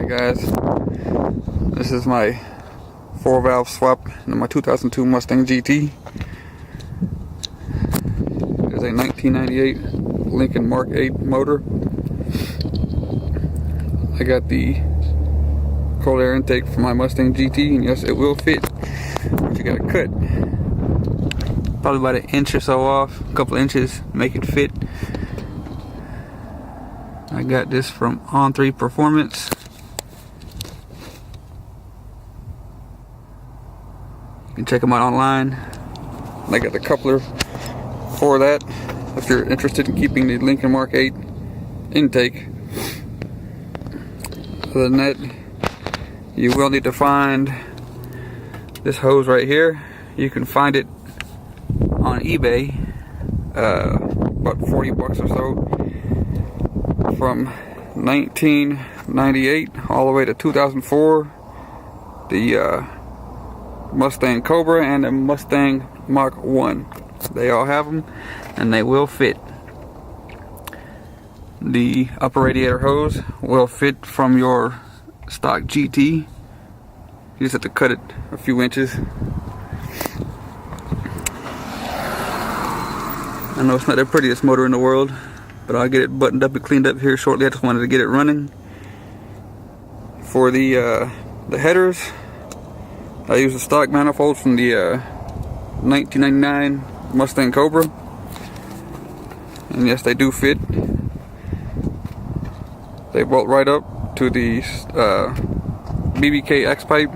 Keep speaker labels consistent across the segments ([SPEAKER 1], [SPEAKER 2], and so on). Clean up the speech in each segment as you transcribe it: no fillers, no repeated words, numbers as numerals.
[SPEAKER 1] guys, this is my 4-valve swap in my 2002 Mustang GT. There's a 1998 Lincoln Mark VIII motor. I got the cold air intake for my Mustang GT, and yes, it will fit, but you gotta cut probably about an inch or so off, a couple inches, make it fit. I got this from On3 Performance. You can check them out online. I got the coupler for that if you're interested in keeping the Lincoln Mark VIII intake. Other than that, you will need to find this hose right here. You can find it on eBay, about 40 bucks or so, from 1998 all the way to 2004. The Mustang Cobra and the Mustang Mach I, they all have them and they will fit. The upper radiator hose will fit from your stock GT. You just have to cut it a few inches. I know it's not the prettiest motor in the world, but I'll get it buttoned up and cleaned up here shortly. I just wanted to get it running. For the headers, I use the stock manifolds from the 1999 Mustang Cobra, and yes, they do fit. They bolt right up to the BBK X pipe.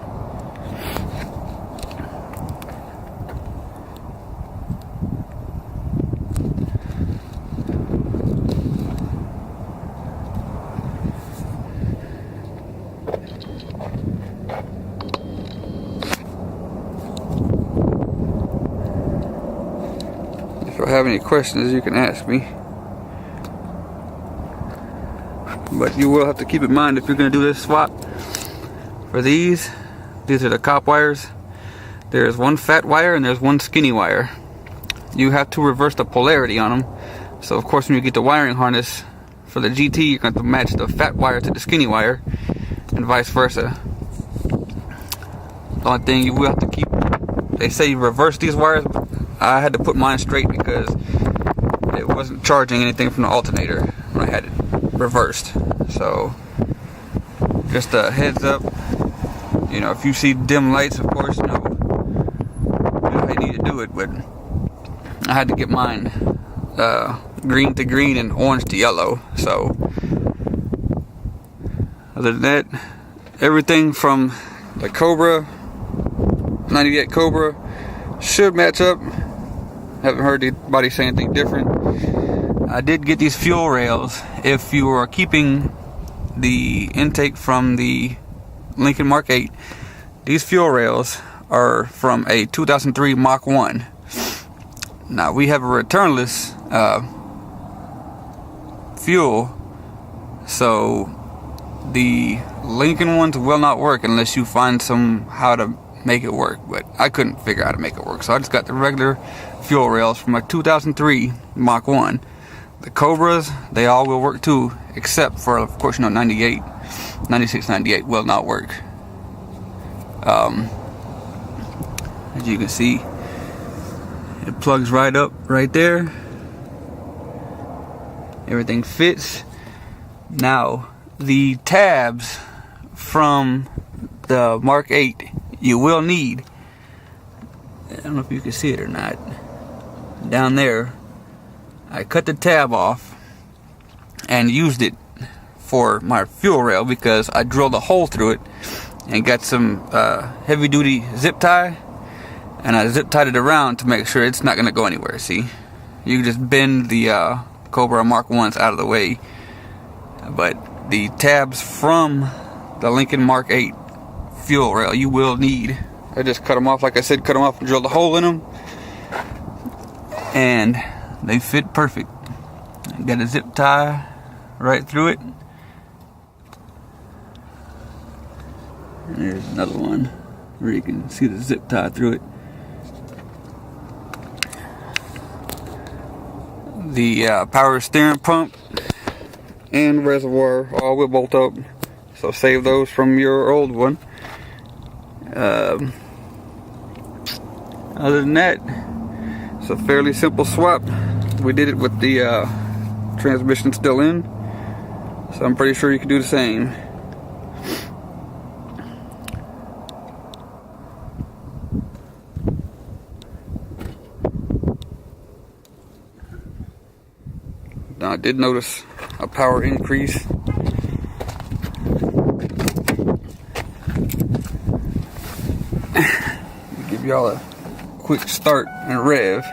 [SPEAKER 1] If you have any questions, you can ask me. But you will have to keep in mind, if you're going to do this swap, for these are the cop wires. There's one fat wire and there's one skinny wire. You have to reverse the polarity on them. So of course when you get the wiring harness for the GT, you're going to match the fat wire to the skinny wire, and vice versa. The only thing you will have to keep, they say you reverse these wires. I had to put mine straight because it wasn't charging anything from the alternator when I had it reversed. So just a heads up, you know, if you see dim lights, of course, you know how you need to do it. But I had to get mine green to green and orange to yellow. So other than that, everything from the Cobra 98 Cobra should match up. Haven't heard anybody say anything different. I did get these fuel rails. If you are keeping the intake from the Lincoln Mark VIII, these fuel rails are from a 2003 Mach I. Now we have a returnless fuel, so the Lincoln ones will not work unless you find how to make it work. But I couldn't figure out how to make it work, so I just got the regular fuel rails from a 2003 Mach I. The Cobras, they all will work too, except for, of course, 98, 96, 98 will not work. As you can see, it plugs right up right there. Everything fits. Now, the tabs from the Mark VIII you will need. I don't know if you can see it or not. Down there, I cut the tab off and used it for my fuel rail because I drilled a hole through it and got some heavy duty zip tie, and I zip tied it around to make sure it's not going to go anywhere. See, you can just bend the Cobra Mark I's out of the way, but the tabs from the Lincoln Mark VIII fuel rail you will need. I just cut them off, like I said, cut them off and drilled a hole in them, and they fit perfect. Got a zip tie right through it. There's another one where you can see the zip tie through it. The power steering pump and reservoir all will bolt up so save those from your old one. Other than that, it's a fairly simple swap. We did it with the transmission still in, so I'm pretty sure you can do the same. Now I did notice a power increase. Give y'all a quick start and rev.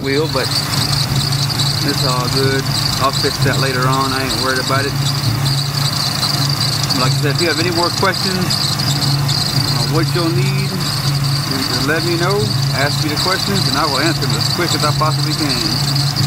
[SPEAKER 1] Wheel, but it's all good. I'll fix that later on. I ain't worried about it. Like I said, if you have any more questions on what you'll need, just let me know, ask me the questions, and I will answer them as quick as I possibly can.